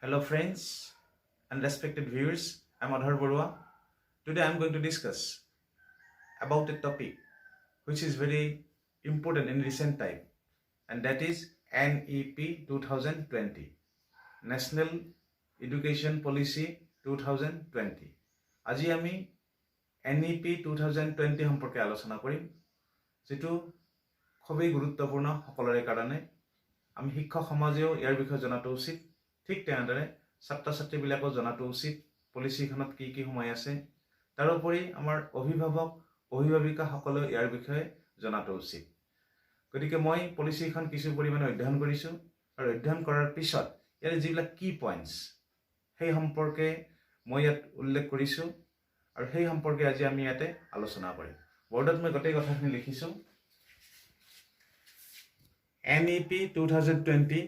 Hello friends and respected viewers, I'm Adhar Barua. Today I'm going to discuss about a topic which is very important in recent time, and that is NEP 2020, National Education Policy 2020. আজি আমি NEP 2020 সম্পৰ্কে আলোচনা কৰিম, যেটো খুবই গুৰুত্বপূৰ্ণ সকলোৰে কাৰণে। আমি শিক্ষক সমাজেও ইয়াৰ বিষয়ে জনাটো উচিত। ঠিক তেনেদৰে ছাত্ৰ ছাত্ৰীবিলাকেও জনাটো উচিত পলিচিখনত কি কি সোমাই আছে। তাৰোপৰি আমাৰ অভিভাৱক অভিভাৱিকাসকলেও ইয়াৰ বিষয়ে জনাটো উচিত। গতিকে মই পলিচিখন কিছু পৰিমাণে অধ্যয়ন কৰিছোঁ, আৰু অধ্যয়ন কৰাৰ পিছত ইয়াৰ যিবিলাক কি পইণ্টছ সেই সম্পৰ্কে মই ইয়াত উল্লেখ কৰিছোঁ, আৰু সেই সম্পৰ্কে আজি আমি ইয়াতে আলোচনা কৰিম। বৰ্ডত মই গোটেই কথাখিনি লিখিছোঁ। NEP 2020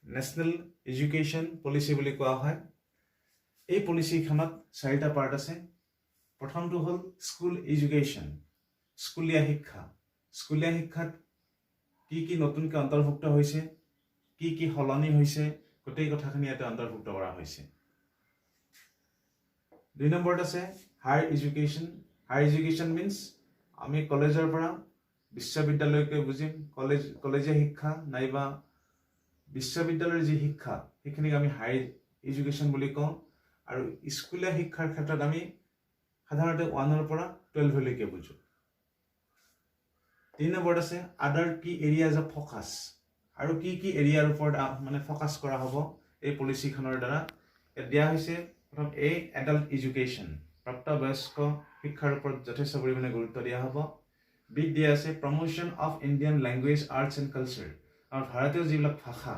নেশ্যনেল এডুকেশ্যন পলিচি বুলি কোৱা হয়। এই পলিচিখনত 4টা পাৰ্ট আছে। প্ৰথমটো হ'ল স্কুল এডুকেশ্যন, স্কুলীয়া শিক্ষা। স্কুলীয়া শিক্ষাত কি কি নতুনকৈ অন্তৰ্ভুক্ত হৈছে, কি কি সলনি হৈছে, গোটেই কথাখিনি ইয়াতে অন্তৰ্ভুক্ত কৰা হৈছে। 2 নম্বৰত আছে higher education. Higher education means আমি কলেজৰ পৰা বিশ্ববিদ্যালয়কে বুজিম। কলেজীয়া শিক্ষা নাইবা বিশ্ববিদ্যালয়ৰ যি শিক্ষা সেইখিনিক আমি হায়াৰ এডুকেশ্যন বুলি কওঁ। আৰু স্কুলীয়া শিক্ষাৰ ক্ষেত্ৰত আমি সাধাৰণতে 1ৰ পৰা 12লৈকে বুজোঁ। 3 নম্বৰত আছে আদাৰ কি এৰিয়াজ অফ ফ'কাছ। আৰু কি কি এৰিয়াৰ ওপৰত ফ'কাছ কৰা হ'ব এই পলিচিখনৰ দ্বাৰা। ইয়াত দিয়া হৈছে প্ৰথম এডাল্ট এডুকেশ্যন, প্ৰাপ্তবয়স্ক শিক্ষাৰ ওপৰত যথেষ্ট পৰিমাণে গুৰুত্ব দিয়া হ'ব। বিত দিয়া আছে promotion of Indian language arts and culture. আৰু ভাৰতীয় যিবিলাক ভাষা,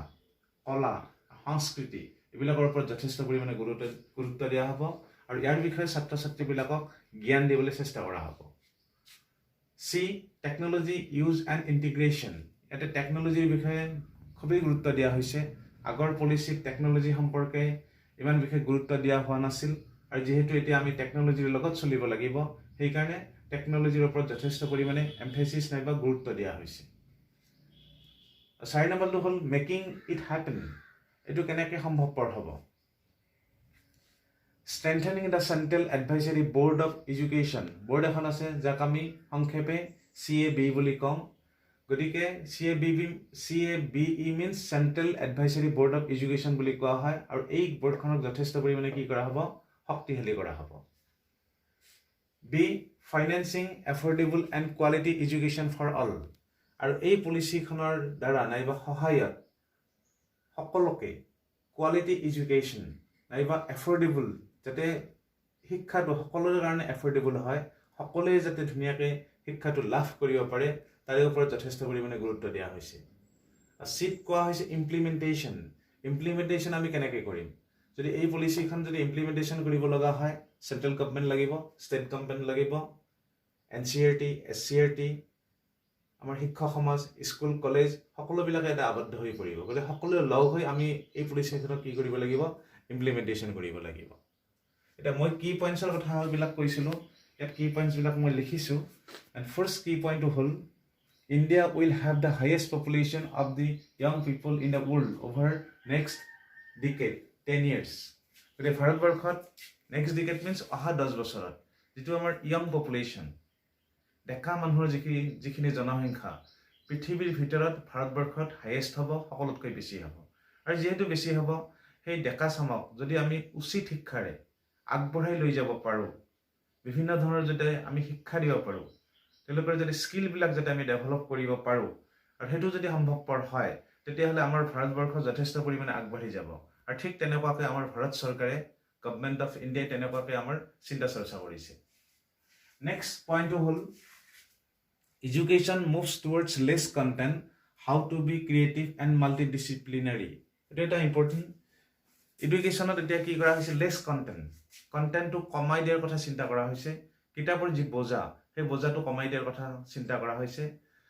কলা, সংস্কৃতি এইবিলাকৰ ওপৰত যথেষ্ট পৰিমাণে গুৰুত্ব দিয়া হ'ব, আৰু ইয়াৰ বিষয়ে ছাত্ৰ ছাত্ৰীবিলাকক জ্ঞান দিবলৈ চেষ্টা কৰা হ'ব। C technology use and integration. ইয়াতে টেকন'লজিৰ বিষয়ে খুবেই গুৰুত্ব দিয়া হৈছে। আগৰ পলিচিত টেকন'লজি সম্পৰ্কে ইমান বিশেষ গুৰুত্ব দিয়া হোৱা নাছিল, আৰু যিহেতু এতিয়া আমি টেকন'লজিৰ লগত চলিব লাগিব, সেইকাৰণে টেকন'লজিৰ ওপৰত যথেষ্ট পৰিমাণে এমফেচিছ নাইবা গুৰুত্ব দিয়া হৈছে। 4 নম্বৰটো হ'ল মেকিং ইট হেপেন। এইটো কেনেকৈ সম্ভৱপৰ হ'ব। Strengthening the central advisory board of education. Board এখন আছে যাক আমি সংক্ষেপে CAB বুলি কওঁ। গতিকে CABE means central advisory board of education বুলি কোৱা হয়, আৰু এই বৰ্ডখনক যথেষ্ট পৰিমাণে কি কৰা হ'ব, শক্তিশালী কৰা হ'ব। Be financing affordable and quality education for all. আৰু এই পলিচিখনৰ দ্বাৰা নাইবা সহায়ত সকলোকে কোৱালিটি এডুকেশ্যন নাইবা এফৰ্ডেবল, যাতে শিক্ষাটো সকলোৰে কাৰণে এফৰ্ডেবল হয়, সকলোৱে যাতে ধুনীয়াকৈ শিক্ষাটো লাভ কৰিব পাৰে, তাৰে ওপৰত যথেষ্ট পৰিমাণে গুৰুত্ব দিয়া হৈছে। চিত কোৱা হৈছে ইমপ্লিমেণ্টেশ্যন। ইমপ্লিমেণ্টেশ্যন আমি কেনেকৈ কৰিম। যদি এই পলিচিখন যদি ইমপ্লিমেণ্টেশ্যন কৰিব লগা হয়, চেণ্ট্ৰেল গভৰ্ণমেণ্ট লাগিব, ষ্টেট গভৰ্ণমেণ্ট লাগিব, NCERT, SCERT, আমাৰ শিক্ষক সমাজ, স্কুল, কলেজ সকলোবিলাকে এটা আবদ্ধ হৈ পৰিব। গতিকে সকলোৱে লগ হৈ আমি এই পলিচিখনক কি কৰিব লাগিব, ইমপ্লিমেণ্টেশ্যন কৰিব লাগিব। এতিয়া মই কি পইণ্টছৰ কথাবিলাক কৈছিলোঁ, ইয়াত কি পইণ্টছবিলাক মই লিখিছোঁ। এণ্ড ফাৰ্ষ্ট কি পইণ্টটো হ'ল India will have the highest population of the young people in the world over next decade 10 years। গতিকে ভাৰতবৰ্ষত নেক্সট ডিকেড মিনছ অহা 10 বছৰত যিটো আমাৰ য়ং পপুলেশ্যন, ডেকা মানুহৰ যিখিনি জনসংখ্যা পৃথিৱীৰ ভিতৰত ভাৰতবৰ্ষত হাইয়েষ্ট হ'ব, সকলোতকৈ বেছি হ'ব। আৰু যিহেতু বেছি হ'ব, সেই ডেকা চামক যদি আমি উচিত শিক্ষাৰে আগবঢ়াই লৈ যাব পাৰোঁ, বিভিন্ন ধৰণৰ যাতে আমি শিক্ষা দিব পাৰোঁ, তেওঁলোকৰ যাতে স্কিলবিলাক যাতে আমি ডেভেলপ কৰিব পাৰোঁ, আৰু সেইটো যদি সম্ভৱপৰ হয়, তেতিয়াহ'লে আমাৰ ভাৰতবৰ্ষ যথেষ্ট পৰিমাণে আগবাঢ়ি যাব। আৰু ঠিক তেনেকুৱাকৈ আমাৰ ভাৰত চৰকাৰে, গভৰ্ণমেণ্ট অফ ইণ্ডিয়াই তেনেকুৱাকৈ আমাৰ চিন্তা চৰ্চা কৰিছে। নেক্সট পইণ্টটো হ'ল education moves towards less content, how to be creative and multidisciplinary. এইটো এটা ইম্পৰ্টেণ্ট। এডুকেশ্যনত এতিয়া কি কৰা হৈছে, লেছ কণ্টেণ্টটো কমাই দিয়াৰ কথা চিন্তা কৰা হৈছে। কিতাপৰ যি বোজা, সেই বোজাটো কমাই দিয়াৰ কথা চিন্তা কৰা হৈছে।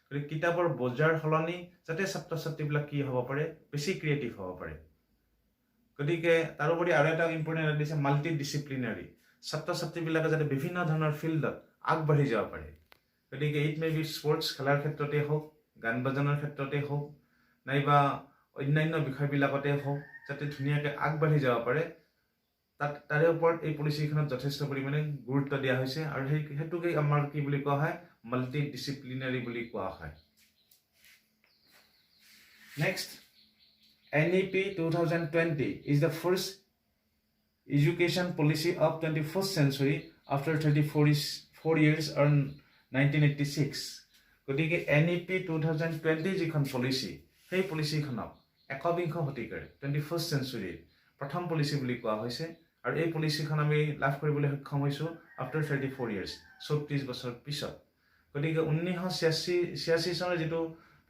গতিকে কিতাপৰ বোজাৰ সলনি যাতে ছাত্ৰ ছাত্ৰীবিলাক কি হ'ব পাৰে, বেছি ক্ৰিয়েটিভ হ'ব পাৰে। গতিকে তাৰোপৰি আৰু এটা ইম্পৰ্টেণ্ট দিছে মাল্টিডিচিপ্লিনাৰী। ছাত্ৰ ছাত্ৰীবিলাকে যাতে বিভিন্ন ধৰণৰ ফিল্ডত আগবাঢ়ি যাব পাৰে। গতিকে ইট মে বি স্পৰ্টছ, খেলাৰ ক্ষেত্ৰতে হওক, গান বাজানৰ ক্ষেত্ৰতে হওক, নাইবা অন্যান্য বিষয়বিলাকতে হওক, যাতে ধুনীয়াকৈ আগবাঢ়ি যাব পাৰে তাৰে ওপৰত এই পলিচিখনত যথেষ্ট পৰিমাণে গুৰুত্ব দিয়া হৈছে আৰু সেইটোকে আমাৰ কি বুলি কোৱা হয় মাল্টি ডিসিপ্লিনাৰী বুলি কোৱা হয় next NEP 2020 is the first education policy of 21st century after 34 years or 1986 গতিকে NEP 2020 যিখন পলিচি সেই পলিচিখনক একবিংশ শতিকাৰ 21st century প্ৰথম পলিচি বুলি কোৱা হৈছে আৰু এই পলিচিখন আমি লাভ কৰিবলৈ সক্ষম হৈছো after 34 years 34 বছৰ পিছত গতিকে 1986 চনৰ যেটো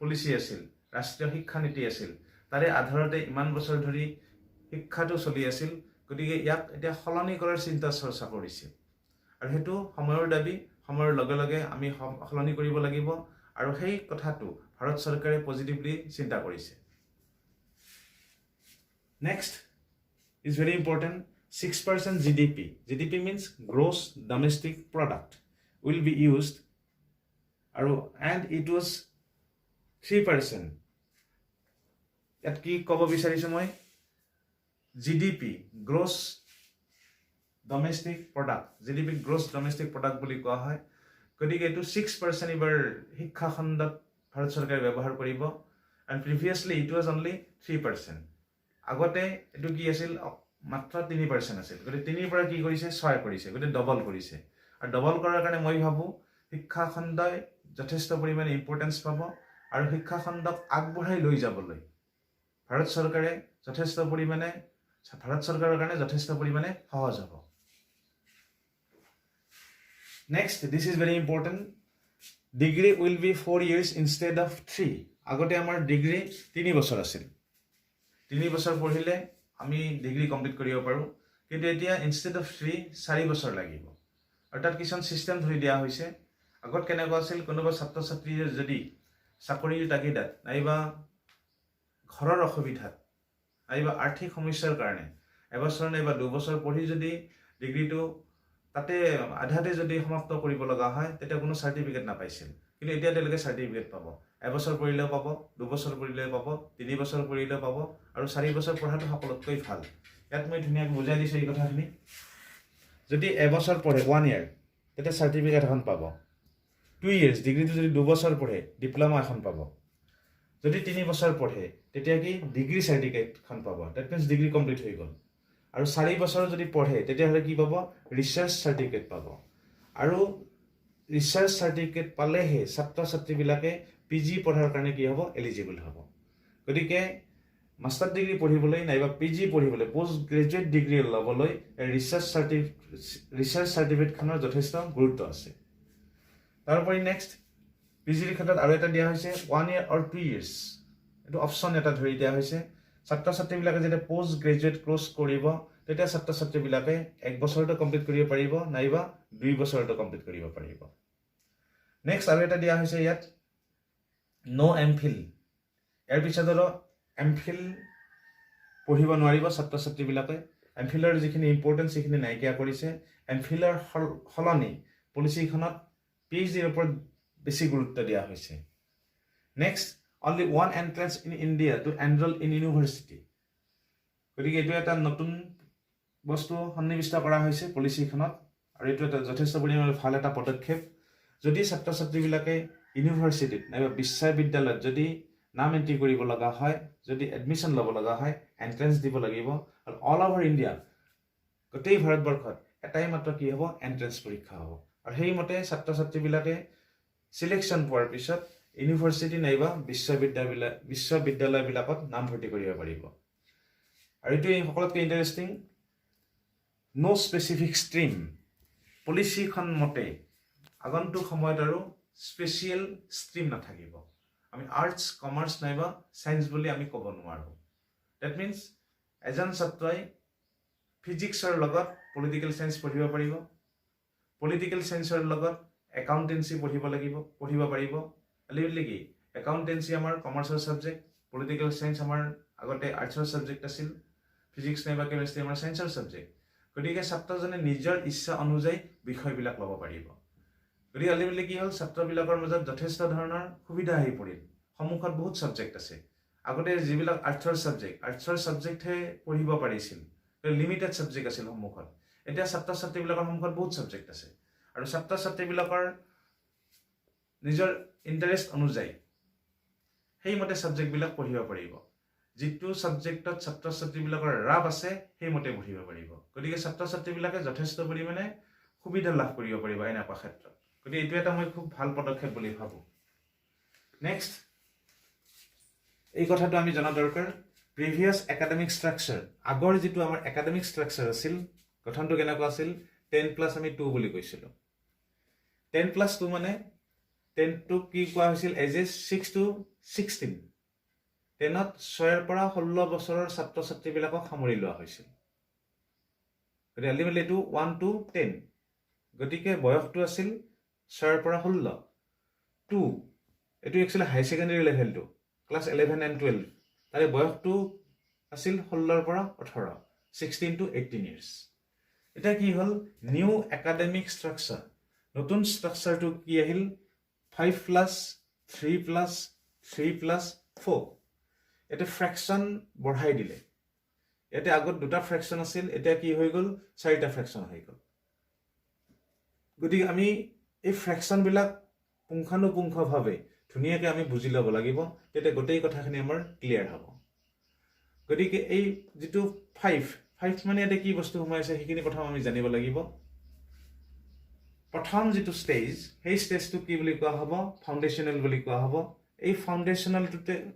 পলিচি আছিল ৰাষ্ট্ৰীয় শিক্ষা নীতি আছিল তাৰে আধাৰতে ইমান বছৰ ধৰি শিক্ষাটো চলি আছিল গতিকে ইয়াক এটা সলনি কৰাৰ চিন্তা চৰ্চা কৰিছে আৰু হেতু সময়ৰ দাবী সময়ৰ লগে লগে আমি সলনি কৰিব লাগিব আৰু সেই কথাটো ভাৰত চৰকাৰে পজিটিভলি চিন্তা কৰিছে next is very important 6% GDP means gross domestic product will be used and it was 3% ইয়াত কি ক'ব বিচাৰিছো মই GDP gross domestic product বুলি কোৱা হয় গতিকে এটো 6% ইবাৰ শিক্ষা খণ্ডত ভাৰত চৰকাৰে ব্যৱহাৰ কৰিব and previously it was only 3% আগতে এটো কি আছিল মাত্ৰ 3% আছিল গতিকে 3 পৰা কি কৰিছে 6 কৰিছে গতিকে ডবল কৰিছে আৰু ডবল কৰাৰ কাৰণে মই ভাবো শিক্ষা খণ্ডই যথেষ্ট পৰিমাণে ইম্পৰ্টেন্স পাব আৰু শিক্ষা খণ্ডক আগবঢ়াই লৈ যাবলৈ ভাৰত চৰকাৰৰ কাৰণে যথেষ্ট পৰিমাণে সহজ হ'ব next this is very important degree will be 4 years instead of 3 আগতে আমাৰ ডিগ্ৰী 3 বছৰ আছিল 3 বছৰ পঢ়িলে আমি ডিগ্ৰী কমপ্লিট কৰিব পাৰো কিন্তু এতিয়া instead of 3 4 বছৰ লাগিব আৰু তাত কিছন সিস্টেম ধৰি দিয়া হৈছে আগত কেনেকুৱা আছিল কোনোবা ছাত্ৰ ছাত্ৰীৰ যদি চাকৰিৰ তাগিদাত নাইবা ঘৰৰ অসুবিধাত নাইবা আৰ্থিক সমস্যাৰ কাৰণে এবছৰ নাইবা 2 বছৰ পঢ়ি যদি ডিগ্ৰীটো তাতে আধাতে যদি সমাপ্ত কৰিব লগা হয় তেতিয়া কোনো সাৰ্টিফিকেট নাপাইছিল কিন্তু এতিয়া তেওঁলোকে সাৰ্টিফিকেট পাব এবছৰ পঢ়িলেও পাব 2 বছৰ পঢ়িলেও পাব 3 বছৰ পঢ়িলেও পাব আৰু 4 বছৰ পঢ়াটো সকলোতকৈ ভাল ইয়াত মই ধুনীয়াকৈ বুজাই দিছো এই কথাখিনি যদি এবছৰ পঢ়ে 1 ইয়াৰ তেতিয়া সাৰ্টিফিকেট এখন পাব 2 ইয়াৰ্স ডিগ্ৰীটো যদি 2 বছৰ পঢ়ে ডিপ্লোমা এখন পাব যদি 3 বছৰ পঢ়ে তেতিয়া কি ডিগ্ৰী সাৰ্টিফিকেটখন পাব দ্যাট মিন্স ডিগ্ৰী কমপ্লিট হৈ গল আৰু 4 বছৰ যদি পঢ়ে তেতিয়া হলে কি পাব ৰিসাৰ্চ সাৰ্টিফিকেট পাব আৰু ৰিসাৰ্চ সাৰ্টিফিকেট পালেহে ছাত্ৰ ছাত্ৰীবিলাকে পিজি পঢ়াৰ কাৰণে কি হ'ব এলিজিবল হ'ব গতিকে মাষ্টাৰ ডিগ্ৰী পঢ়িবলৈ নাইবা পিজি পঢ়িবলৈ পোষ্ট গ্ৰেজুৱেট ডিগ্ৰী লবলৈ ৰিসাৰ্চ সাৰ্টিফিকেটখনৰ যথেষ্ট গুৰুত্ব আছে তাৰোপৰি নেক্সট পিজিৰ ক্ষেত্ৰত আৰু এটা দিয়া হৈছে 1 ইয়াৰ অৰ 2 ইয়াৰ্স এটো অপচন এটা ধৰি দিয়া হৈছে ছাত্ৰ ছাত্ৰীবিলাকে যেতিয়া পোষ্ট গ্ৰেজুৱেট কোৰ্স কৰিব তেতিয়া ছাত্ৰ ছাত্ৰীবিলাকে 1 বছৰটো কমপ্লিট কৰিব পাৰিব নাইবা 2 বছৰটো কমপ্লিট কৰিব পাৰিব নেক্সট আৰু এটা দিয়া হৈছে ইয়াত নো এমফিল ইয়াৰ পিছত আৰু এমফিল পঢ়িব নোৱাৰিব ছাত্ৰ ছাত্ৰীবিলাকে এমফিলৰ যিখিনি ইম্পৰ্টেন্স সেইখিনি নাইকিয়া কৰিছে এমফিলৰ হলনি পলিচিখনত পিএইচডিৰ ওপৰত বেছি গুৰুত্ব দিয়া হৈছে next only one entrance in India to enroll in university গতিকে এটো এটা নতুন বস্তু সন্নিবিষ্ট কৰা হৈছে পলিচিখনত আৰু এটো এটা যথেষ্ট পৰিমাণে ভাল এটা পদক্ষেপ যদি ছাত্ৰ ছাত্ৰীবিলাকে ইউনিভাৰ্সিটিত নাইবা বিশ্ববিদ্যালয়ত যদি নাম এন্ট্ৰি কৰিব লগা হয় যদি এডমিশন ল'ব লগা হয় এন্ট্ৰেন্স দিব লাগিব আৰু অল ওভাৰ ইন্ডিয়া গোটেই ভাৰতবৰ্ষত এটাই মাত্ৰ কি হ'ব এন্ট্ৰেন্স পৰীক্ষা হ'ব আৰু সেই মতে ছাত্ৰ ছাত্ৰীবিলাকে সিলেকশন পোৱাৰ পিছত ইউনিভাৰ্সিটি নাইবা বিশ্ববিদ্যালয়বিলাকত নাম ভৰ্তি কৰিব পাৰিব আৰু এটো সকলোতকৈ ইন্টাৰেষ্টিং নো স্পেসিফিক ষ্ট্ৰীম পলিচিখন মতে আগন্তুক সময়ত আৰু স্পেশাল ষ্ট্ৰীম নাথাকিব আমি আৰ্টস কমাৰ্চ নাইবা সায়েন্স বুলি আমি ক'ব নোৱাৰো দ্যাট মিন্স এজন ছাত্ৰই ফিজিক্সৰ লগত পলিটিক্যাল সায়েন্স পঢ়িব পাৰিব পলিটিক্যাল সায়েন্সৰ লগত একাউন্টেন্সি পঢ়িব পাৰিব আলিলি কি একাউন্টেন্সি আমাৰ কমাৰ্চৰ সাবজেক্ট পলিটিক্যাল সায়েন্স আমাৰ আগতে আৰ্টছৰ সাবজেক্ট আছিল ফিজিক্স নাইবা কেমিষ্ট্ৰি আমাৰ সায়েন্সৰ সাবজেক্ট গতিকে ছাত্ৰজনে নিজৰ ইচ্ছা অনুযায়ী বিষয়বিলাক ল'ব পাৰিব গতিকে আলিলি কি হ'ল ছাত্ৰবিলাকৰ মাজত যথেষ্ট ধৰণৰ সুবিধা আহি পৰিল সন্মুখত বহুত সাবজেক্ট আছে আগতে যিবিলাক আৰ্টছৰ ছাবজেক্টহে পঢ়িব পাৰিছিল, লিমিটেড ছাবজেক্ট আছিল সন্মুখত। এতিয়া ছাত্ৰ ছাত্ৰীবিলাকৰ সন্মুখত বহুত ছাবজেক্ট আছে, আৰু ছাত্ৰ ছাত্ৰীবিলাকৰ নিজৰ ইণ্টাৰেষ্ট অনুযায়ী সেইমতে ছাবজেক্টবিলাক পঢ়িব পাৰিব। যিটো ছাবজেক্টত ছাত্ৰ ছাত্ৰীবিলাকৰ ৰাপ আছে সেইমতে পঢ়িব পাৰিব। গতিকে ছাত্ৰ ছাত্ৰীবিলাকে যথেষ্ট পৰিমাণে সুবিধা লাভ কৰিব পাৰিব এনেকুৱা ক্ষেত্ৰত। গতিকে এইটো এটা মই খুব ভাল পদক্ষেপ বুলি ভাবোঁ। নেক্সট, এই কথাটো আমি জনা দৰকাৰ, প্ৰিভিয়াছ একাডেমিক ষ্ট্ৰাকচাৰ, আগৰ যিটো আমাৰ একাডেমিক ষ্ট্ৰাকচাৰ আছিল, গঠনটো কেনেকুৱা আছিল, 10 + আমি 2 বুলি কৈছিলোঁ। 10 + 2 মানে 10টোক কি কোৱা হৈছিল, এজ এ 6 to 16। 10ত 6ৰ পৰা 16 বছৰৰ ছাত্ৰ ছাত্ৰীবিলাকক সামৰি লোৱা হৈছিল। গতিকে আল্টিমেটলি এইটো 1 to 10, গতিকে বয়সটো আছিল 6ৰ পৰা 16। 2 এইটো একচুৱেলি হাই ছেকেণ্ডেৰী লেভেলটো, ক্লাছ 11 and 12, তাৰে বয়সটো আছিল 16ৰ পৰা 18, 16 to 18 years। এতিয়া কি হ'ল, নিউ একাডেমিক ষ্ট্ৰাকচাৰ, নতুন ষ্ট্ৰাকচাৰটো কি আহিল, 5 + 3 + 3 + 4। এতিয়া ফ্ৰেকশ্যন বঢ়াই দিলে। ইয়াতে আগত 2টা ফ্ৰেকশ্যন আছিল, এতিয়া কি হৈ গ'ল, 4টা ফ্ৰেকশ্যন হৈ গ'ল। গতিকে আমি এই ফ্ৰেকশ্যনবিলাক পুংখানুপুংখভাৱে ধুনীয়াকৈ আমি বুজি ল'ব লাগিব, তেতিয়া গোটেই কথাখিনি আমাৰ ক্লিয়াৰ হ'ব। গতিকে এই যিটো 5 মানে ইয়াতে কি বস্তু সোমাইছে সেইখিনি প্ৰথম আমি জানিব লাগিব। প্ৰথম যিটো ষ্টেজ, সেই ষ্টেজটো কি বুলি কোৱা হ'ব, ফাউণ্ডেশ্যনেল বুলি কোৱা হ'ব। এই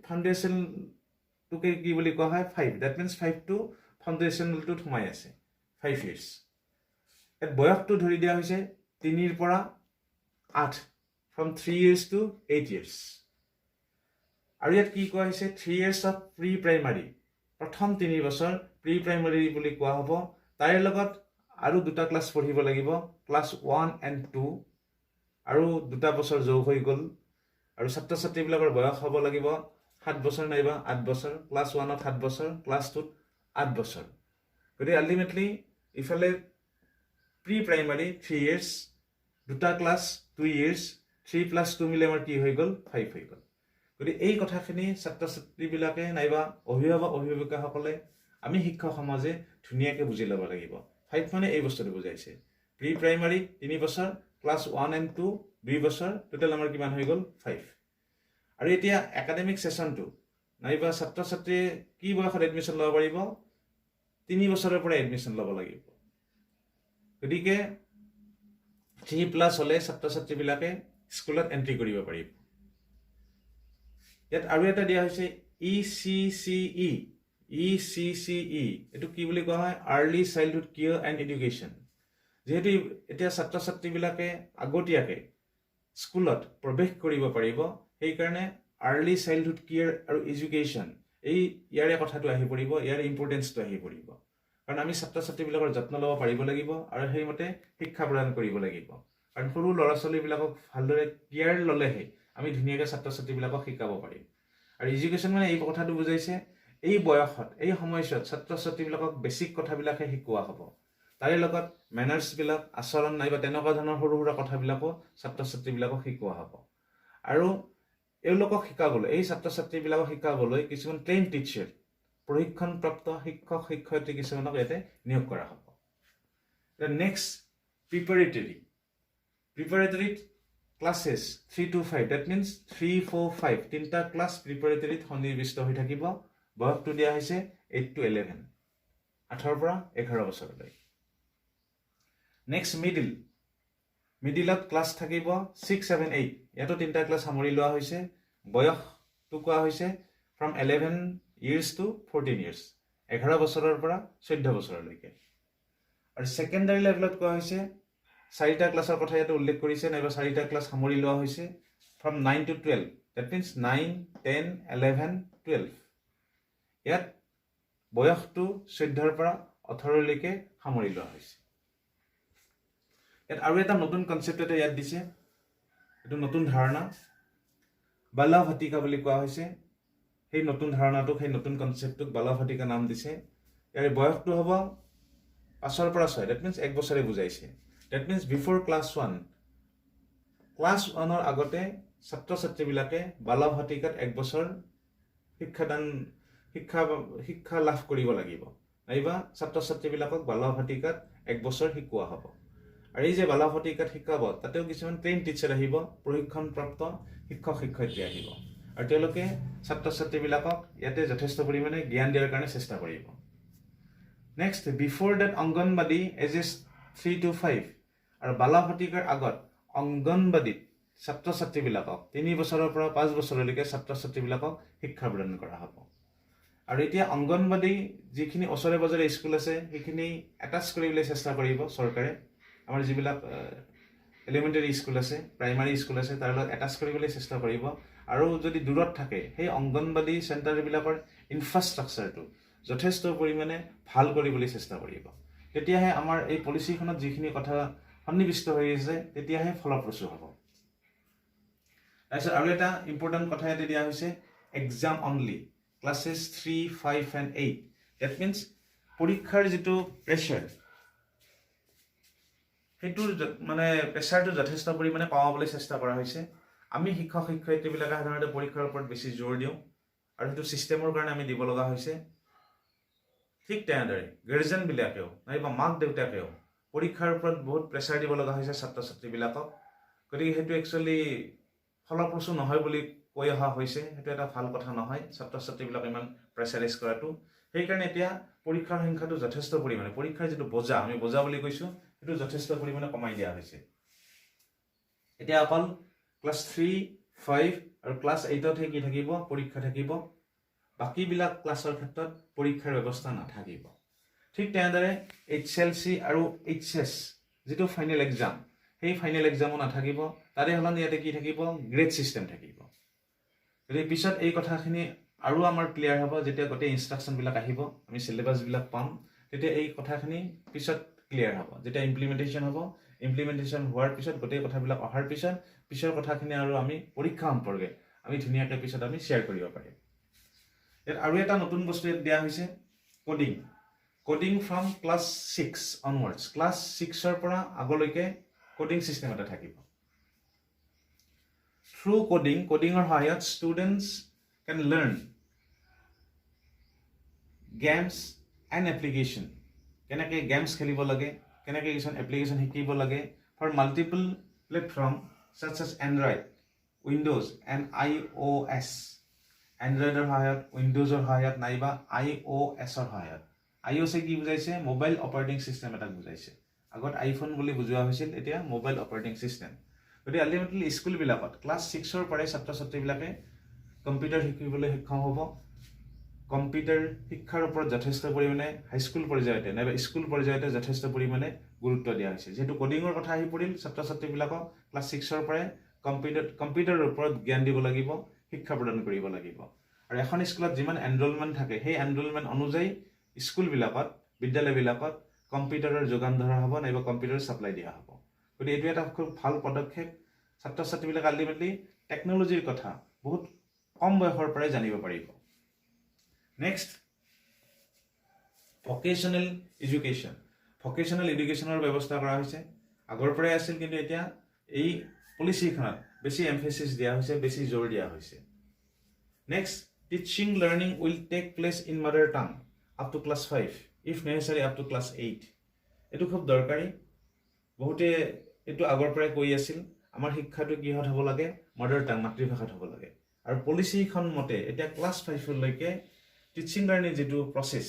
ফাউণ্ডেশ্যনটোকে কি বুলি কোৱা হয়, 5। ডেট মিনছ 5টো ফাউণ্ডেশ্যনেলটোত সোমাই আছে, 5 years। ইয়াত বয়সটো ধৰি দিয়া হৈছে 3ৰ পৰা 8, from 3 years to 8 years। আৰু ইয়াত কি কোৱা হৈছে, 3 years of প্ৰি প্ৰাইমাৰী, প্ৰথম 3 বছৰ প্ৰি প্ৰাইমাৰী বুলি কোৱা হ'ব। তাৰে লগত আৰু 2টা ক্লাছ পঢ়িব লাগিব, ক্লাছ 1 and 2, আৰু 2টা বছৰ যোগ হৈ গ'ল। আৰু ছাত্ৰ ছাত্ৰীবিলাকৰ বয়স হ'ব লাগিব 7 বছৰ নাইবা 8 বছৰ, ক্লাছ 1ত 7 বছৰ, ক্লাছ 2ত 8 বছৰ। গতিকে আল্টিমেটলি ইফালে প্ৰি প্ৰাইমাৰী 3 years, 2টা ক্লাছ 2 years, 3 + 2 মিলি আমাৰ কি হৈ গ'ল, 5 হৈ গ'ল। গতিকে এই কথাখিনি ছাত্ৰ ছাত্ৰীবিলাকে নাইবা অভিভাৱিকাসকলে, আমি শিক্ষক সমাজে ধুনীয়াকৈ বুজি ল'ব লাগিব। 5 মানে এই বস্তুটো বুজাইছে, প্ৰি প্ৰাইমাৰী 3 বছৰ, ক্লাছ 1 and 2 2 বছৰ, টোটেল আমাৰ কিমান হৈ গ'ল, 5। আৰু এতিয়া একাডেমিক ছেশ্যনটো নাইবা ছাত্ৰ ছাত্ৰীয়ে কি বয়সত এডমিশ্যন ল'ব পাৰিব, 3 বছৰৰ পৰা এডমিশ্যন ল'ব লাগিব। গতিকে 3+ হ'লে ছাত্ৰ ছাত্ৰীবিলাকে স্কুলত এণ্ট্ৰি কৰিব পাৰিব। ইয়াত আৰু এটা দিয়া হৈছে ECCE। এইটো কি বুলি কোৱা হয়, early childhood care and education. যিহেতু এতিয়া ছাত্ৰ ছাত্ৰীবিলাকে আগতীয়াকৈ স্কুলত প্ৰৱেশ কৰিব পাৰিব, সেইকাৰণে আৰ্লি চাইল্ডহুড কেয়াৰ আৰু এডুকেশ্যন, ইয়াৰে কথাটো আহি পৰিব, ইয়াৰ ইম্পৰ্টেঞ্চটো আহি পৰিব। কাৰণ আমি ছাত্ৰ ছাত্ৰীবিলাকৰ যত্ন ল'ব পাৰিব লাগিব, আৰু সেইমতে শিক্ষা প্ৰদান কৰিব লাগিব। কাৰণ সৰু ল'ৰা ছোৱালীবিলাকক ভালদৰে কেয়াৰ ল'লেহে আমি ধুনীয়াকৈ ছাত্ৰ ছাত্ৰীবিলাকক শিকাব পাৰিম। আৰু এডুকেশ্যন মানে এই কথাটো বুজাইছে, এই বয়সত, এই সময়ছোৱাত ছাত্ৰ ছাত্ৰীবিলাকক বেছিক কথাবিলাকহে শিকোৱা হ'ব। তাৰে লগত মেনাৰ্ছবিলাক, আচৰণ নাইবা তেনেকুৱা ধৰণৰ সৰু সুৰা কথাবিলাকো ছাত্ৰ ছাত্ৰীবিলাকক শিকোৱা হ'ব। আৰু এওঁলোকক শিকাবলৈ, এই ছাত্ৰ ছাত্ৰীবিলাকক শিকাবলৈ কিছুমান ট্ৰেইন টিচাৰ, প্ৰশিক্ষণপ্ৰাপ্ত শিক্ষক শিক্ষয়িত্ৰী কিছুমানক ইয়াতে নিয়োগ কৰা হ'ব। নেক্সট, প্ৰিপাৰেটৰীত ক্লাছেছ 3 to 5, ডেট মিনছ 3, 4, 5 তিনিটা ক্লাছ প্ৰিপাৰেটৰীত সন্নিৱিষ্ট হৈ থাকিব। বয়সটো দিয়া হৈছে 8 to 11, 8ৰ পৰা 11 বছৰলৈ। নেক্সট, মিডিলত ক্লাছ থাকিব 6, 7, 8, ইয়াতো 3টা ক্লাছ সামৰি লোৱা হৈছে। বয়সটো কোৱা হৈছে ফ্ৰম 11 years to 14 years, 11 বছৰৰ পৰা 14 বছৰলৈকে। আৰু ছেকেণ্ডাৰী লেভেলত কোৱা হৈছে 4টা ক্লাছৰ কথা ইয়াতে উল্লেখ কৰিছে, নাইবা 4টা ক্লাছ সামৰি লোৱা হৈছে, ফ্ৰম 9 to 12, ডেট মিনছ 9, 10, 11, 12। ইয়াত বয়সটো 14ৰ পৰা 18লৈকে সামৰি লোৱা হৈছে। ইয়াত আৰু এটা নতুন কনচেপ্ট এটা ইয়াত দিছে, এইটো নতুন ধাৰণা, বালা ভাটিকা বুলি কোৱা হৈছে। সেই নতুন ধাৰণাটোক, সেই নতুন কনচেপ্টটোক বালা ভাটিকা নাম দিছে। ইয়াৰে বয়সটো হ'ব 5ৰ পৰা 6, ডেট মিনছ 1 বছৰে বুজাইছে। That means before class 1, class 1ৰ আগতে ছাত্ৰ ছাত্ৰীবিলাকে বালা ভাটিকাত 1 বছৰ শিক্ষা লাভ কৰিব লাগিব নাইবা ছাত্ৰ ছাত্ৰীবিলাকক বালা ভাটিকাত 1 বছৰ শিকোৱা হ'ব আৰু এই যে বালা ভাটিকাত শিকাব তাতেও কিছুমান ট্ৰেইন টিচাৰ আহিব প্ৰশিক্ষণপ্ৰাপ্ত শিক্ষক শিক্ষয়িত্ৰী আহিব আৰু তেওঁলোকে ছাত্ৰ ছাত্ৰীবিলাকক ইয়াতে যথেষ্ট পৰিমাণে জ্ঞান দিয়াৰ কাৰণে চেষ্টা কৰিব next বিফোৰ that anganwadi ages 3 to 5 আৰু বালা ভাটিকাৰ আগত অংগনবাদীত ছাত্ৰ ছাত্ৰীবিলাকক 3 বছৰৰ পৰা 5 বছৰলৈকে ছাত্ৰ ছাত্ৰীবিলাকক শিক্ষা প্ৰদান কৰা হ'ব আৰু এতিয়া অংগনবাদী যিখিনি ওচৰে পাজৰে স্কুল আছে সেইখিনি এটাচ কৰিবলৈ চেষ্টা কৰিব চৰকাৰে আমাৰ যিবিলাক এলিমেণ্টাৰী স্কুল আছে প্ৰাইমাৰী স্কুল আছে তাৰ লগত এটাচ কৰিবলৈ চেষ্টা কৰিব আৰু যদি দূৰত থাকে সেই অংগনবাদী চেণ্টাৰবিলাকৰ ইনফ্ৰাষ্ট্ৰাকচাৰটো যথেষ্ট পৰিমাণে ভাল কৰিবলৈ চেষ্টা কৰিব তেতিয়াহে আমাৰ এই পলিচিখনত যিখিনি কথা সন্নিৱিষ্ট হৈ আছে তেতিয়াহে ফলপ্ৰসূ হ'ব তাৰপিছত আৰু এটা ইম্পৰ্টেণ্ট কথা ইয়াতে দিয়া হৈছে exam only classes 3, 5 and 8 that means পৰীক্ষাৰ যিটো প্ৰেছাৰ সেইটো মানে প্ৰেছাৰটো যথেষ্ট পৰিমাণে কমাবলৈ চেষ্টা কৰা হৈছে আমি শিক্ষক শিক্ষয়িত্ৰীবিলাকে সাধাৰণতে পৰীক্ষাৰ ওপৰত বেছি জোৰ দিওঁ আৰু সেইটো ছিষ্টেমৰ কাৰণে আমি দিব লগা হৈছে ঠিক তেনেদৰে গাৰ্জেনবিলাকেও নাইবা মাক দেউতাকেও পৰীক্ষাৰ ওপৰত বহুত প্ৰেছাৰ দিব লগা হৈছে ছাত্ৰ ছাত্ৰীবিলাকক গতিকে সেইটো একচুৱেলি ফলপ্ৰসূ নহয় বুলি কৈ অহা হৈছে সেইটো এটা ভাল কথা নহয় ছাত্ৰ ছাত্ৰীবিলাক ইমান প্ৰেছাৰাইজ কৰাটো সেইকাৰণে এতিয়া পৰীক্ষাৰ সংখ্যাটো যথেষ্ট পৰিমাণে পৰীক্ষাৰ যিটো বোজা আমি বোজা বুলি কৈছোঁ সেইটো যথেষ্ট পৰিমাণে কমাই দিয়া হৈছে এতিয়া অকল ক্লাছ 3, 5 আৰু ক্লাছ 8তহে কি থাকিব পৰীক্ষা থাকিব বাকীবিলাক ক্লাছৰ ক্ষেত্ৰত পৰীক্ষাৰ ব্যৱস্থা নাথাকিব ঠিক তেনেদৰে HLC আৰু HS যিটো ফাইনেল এক্সাম সেই ফাইনেল এক্সামো নাথাকিব তাৰে সলনি ইয়াতে কি থাকিব গ্ৰেড ছিষ্টেম থাকিব গতিকে পিছত এই কথাখিনি আৰু আমাৰ ক্লিয়াৰ হ'ব যেতিয়া গোটেই ইনষ্ট্ৰাকশ্যনবিলাক আহিব আমি চিলেবাছবিলাক পাম তেতিয়া এই কথাখিনি পিছত ক্লিয়াৰ হ'ব যেতিয়া ইমপ্লিমেণ্টেশ্যন হ'ব ইমপ্লিমেণ্টেশ্যন হোৱাৰ পিছত গোটেই কথাবিলাক অহাৰ পিছৰ কথাখিনি আৰু আমি পৰীক্ষা সম্পৰ্কে আমি ধুনীয়াকৈ পিছত আমি শ্বেয়াৰ কৰিব পাৰিম ইয়াত আৰু এটা নতুন বস্তু দিয়া হৈছে coding from class 6 onwards class 6ৰ পৰা আগলৈকে কোডিং ছিষ্টেম এটা থাকিব থ্ৰু কোডিঙৰ সহায়ত students can learn games and application কেনেকৈ গেমছ খেলিব লাগে কেনেকৈ কিছুমান এপ্লিকেশ্যন শিকিব লাগে for multiple platform such as Android Windows and iOS এণ্ড্ৰইডৰ সহায়ত উইণ্ডোজৰ সহায়ত নাইবা iOSৰ সহায়ত iOS কি বুজাইছে মোবাইল অপাৰেটিং ছিষ্টেম এটাক বুজাইছে আগত আইফোন বুলি বুজোৱা হৈছিল এতিয়া মোবাইল অপাৰেটিং ছিষ্টেম গতিকে আল্টিমেটলি স্কুলবিলাকত ক্লাছ 6ৰ পৰাই ছাত্ৰ ছাত্ৰীবিলাকে কম্পিউটাৰ শিকিবলৈ সক্ষম হ'ব কম্পিউটাৰ শিক্ষাৰ ওপৰত যথেষ্ট পৰিমাণে হাইস্কুল পৰ্যায়তে নাইবা স্কুল পৰ্যায়তে যথেষ্ট পৰিমাণে গুৰুত্ব দিয়া হৈছে যিহেতু কোডিঙৰ কথা আহি পৰিল ছাত্ৰ ছাত্ৰীবিলাকক ক্লাছ 6ৰ পৰাই কম্পিউটাৰৰ ওপৰত জ্ঞান দিব লাগিব শিক্ষা প্ৰদান কৰিব লাগিব আৰু এখন স্কুলত যিমান এনৰলমেণ্ট থাকে সেই এনৰলমেণ্ট অনুযায়ী স্কুলবিলাকত বিদ্যালয়বিলাকত কম্পিউটাৰৰ যোগান ধৰা হ'ব নাইবা কম্পিউটাৰ ছাপ্লাই দিয়া হ'ব গতিকে এইটো এটা খুব ভাল পদক্ষেপ ছাত্ৰ ছাত্ৰীবিলাক আল্টিমেটলি টেকন'লজিৰ কথা বহুত কম বয়সৰ পৰাই জানিব পাৰিব নেক্সট ভকেশ্যনেল এডুকেশ্যনৰ ব্যৱস্থা কৰা হৈছে আগৰ পৰাই আছিল কিন্তু এতিয়া এই পলিচিখনত বেছি এমফেচিছ দিয়া হৈছে বেছি জোৰ দিয়া হৈছে next teaching learning will take place in mother tongue up to class 5 if necessary up to class 8 এইটো খুব দৰকাৰী বহুতে এইটো আগৰ পৰাই কৈ আছিল আমাৰ শিক্ষাটো কিহত হ'ব লাগে মাদাৰ টাং মাতৃভাষাত হ'ব লাগে আৰু পলিচিখন মতে এতিয়া ক্লাছ 5লৈকে টিচিং লাৰ্ণিং যিটো প্ৰচেছ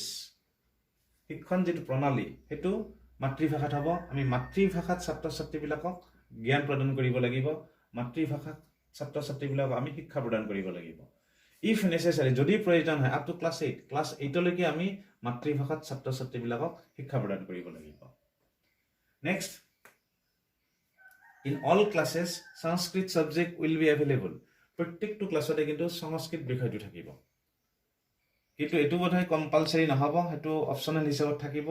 শিক্ষণ যিটো প্ৰণালী সেইটো মাতৃভাষাত হ'ব আমি মাতৃভাষাত ছাত্ৰ ছাত্ৰীবিলাকক জ্ঞান প্ৰদান কৰিব লাগিব মাতৃভাষাত ছাত্ৰ ছাত্ৰীবিলাকক আমি শিক্ষা প্ৰদান কৰিব লাগিব ইফ নেচেচাৰী যদি প্ৰয়োজন হয় আপ টু ক্লাছ 8লৈকে আমি মাতৃভাষাত ছাত্ৰ ছাত্ৰীবিলাকক শিক্ষা প্ৰদান কৰিব লাগিব next in all classes Sanskrit subject will be available প্ৰত্যেকটো ক্লাছতে কিন্তু সংস্কৃত বিষয়টো থাকিব কিন্তু এইটো বোধহয় কম্পালচাৰী নহ'ব সেইটো অপশ্যনেল হিচাপত থাকিব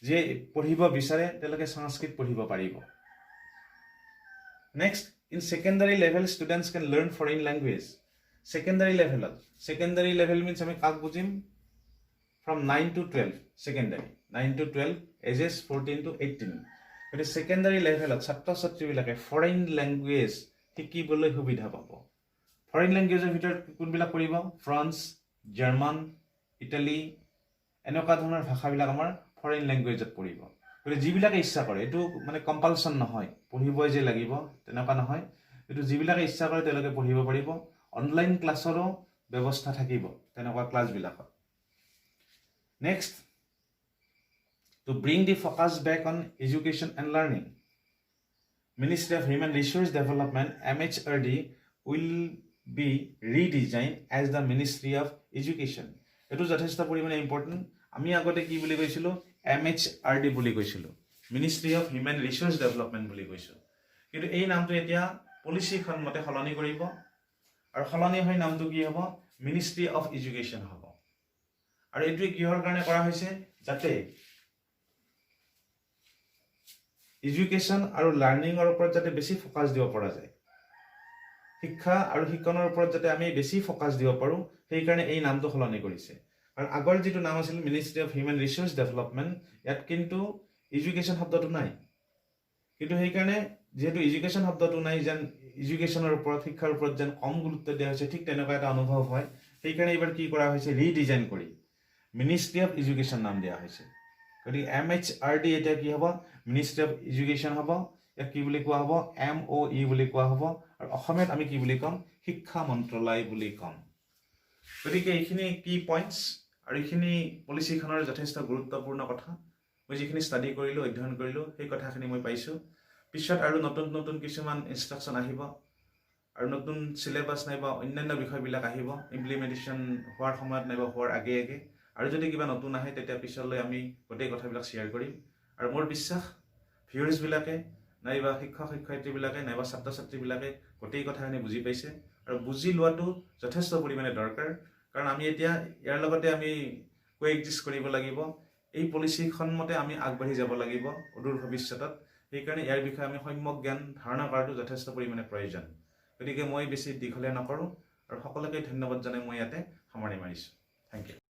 যে পঢ়িব বিচাৰে তেওঁলোকে সংস্কৃত পঢ়িব পাৰিব next in secondary level students can learn foreign language secondary level means আমি কাক বুজিম from 9 to 12 secondary 9 to 12 ages 14 to 18 গতিকে ছেকেণ্ডাৰী লেভেলত ছাত্ৰ ছাত্ৰীবিলাকে ফৰেইন লেংগুৱেজ শিকিবলৈ সুবিধা পাব ফৰেইন লেংগুৱেজৰ ভিতৰত কোনবিলাক পৰিব ফ্ৰান্স জাৰ্মান ইটালী এনেকুৱা ধৰণৰ ভাষাবিলাক আমাৰ ফৰেইন লেংগুৱেজত পৰিব গতিকে যিবিলাকে ইচ্ছা কৰে এইটো মানে কম্পালচন নহয় পঢ়িবই যে লাগিব তেনেকুৱা নহয় এইটো যিবিলাকে ইচ্ছা কৰে তেওঁলোকে পঢ়িব পাৰিব অনলাইন ক্লাছৰো ব্যৱস্থা থাকিব তেনেকুৱা ক্লাছবিলাকত next to bring the focus back on education and learning Ministry of Human Resource Development MHRD will be redesigned as the Ministry of Education এটো যথেষ্ট পৰিমাণে ইম্পৰ্টেন্ট আমি আগতে কি বুলি কৈছিলো MHRD বুলি কৈছিলো Ministry of Human Resource Development বুলি কৈছো কিন্তু এই নামটো এতিয়া পলিচিখন মতে সলনি কৰিব আৰু সলনি হৈ নামটো কি হ'ব Ministry of Education হ'ব আৰু এইটো কিহৰ কাৰণে কৰা হৈছে যাতে এডুকেশ্যন আৰু লাৰ্নিংৰ ওপৰত যাতে বেছি ফোকাস দিব পৰা যায় শিক্ষা আৰু শিক্ষণৰ ওপৰত যাতে আমি বেছি ফোকাস দিব পাৰো সেই কাৰণে এই নামটো সলনি কৰিছে আৰু আগৰ যেটো নাম আছিল ministry of human resource development ইয়াত কিন্তু এডুকেশ্যন শব্দটো নাই কিন্তু সেই কাৰণে যেটো এডুকেশ্যন শব্দটো নাই যেন এডুকেশ্যনৰ ওপৰত শিক্ষাৰ ওপৰত যেন কম গুৰুত্ব দিয়া হৈছে ঠিক তেনেকুৱা এটা অনুভৱ হয় সেই কাৰণে এবাৰ কি কৰা হৈছে ৰিডিজাইন কৰি মিনিষ্ট্ৰি অফ এডুকেশ্যন নাম দিয়া হৈছে গতি MHRD এটা কি হ'ব মিনিষ্ট্ৰি অফ এডুকেশ্যন হ'ব ইয়াক কি বুলি কোৱা হ'ব MOE বুলি কোৱা হ'ব আৰু অসমীয়াত আমি কি বুলি কম শিক্ষা মন্ত্ৰালয় বুলি কম গতিকে এইখিনি কি পইণ্টছ আৰু এইখিনি পলিচিখনৰ যথেষ্ট গুৰুত্বপূৰ্ণ কথা মই যিখিনি ষ্টাডি কৰিলো অধ্যয়ন কৰিলো সেই কথাখিনি মই পাইছো পিছত আৰু নতুন নতুন কিছুমান ইনষ্ট্ৰাকচন আহিব আৰু নতুন সিলেবাস নাইবা অন্যান্য বিষয়বিলাক আহিব ইমপ্লিমেন্টেশন হোৱাৰ সময়ত নাইবা হোৱাৰ আগে আগে আৰু যদি কিবা নতুন আহে তেতিয়া পিছলৈ আমি গোটেই কথাবিলাক শেয়াৰ কৰিম আৰু মোৰ বিশ্বাস ভিউয়াৰ্স বিলাকে নাইবা শিক্ষক শিক্ষয়িত্ৰীবিলাকে নাইবা ছাত্ৰ ছাত্ৰীবিলাকে গোটেই কথাখিনি বুজি পাইছে আৰু বুজি লোৱাটো যথেষ্ট পৰিমাণে দৰকাৰ কাৰণ আমি এতিয়া ইয়াৰ লগতে আমি কোএক্সিষ্ট কৰিব লাগিব এই পলিচিখন মতে আমি আগবাঢ়ি যাব লাগিব অদূৰ ভৱিষ্যতত সেই কাৰণে ইয়াৰ বিষয়ে আমি সম্যক জ্ঞান ধাৰণা কৰাটো যথেষ্ট পৰিমাণে প্ৰয়োজন গতিকে মই বেছি দীঘলীয়া নকৰো আৰু সকলোকে ধন্যবাদ জনাই মই ইয়াতে সামৰণি মাৰিছো থ্যাংক ইউ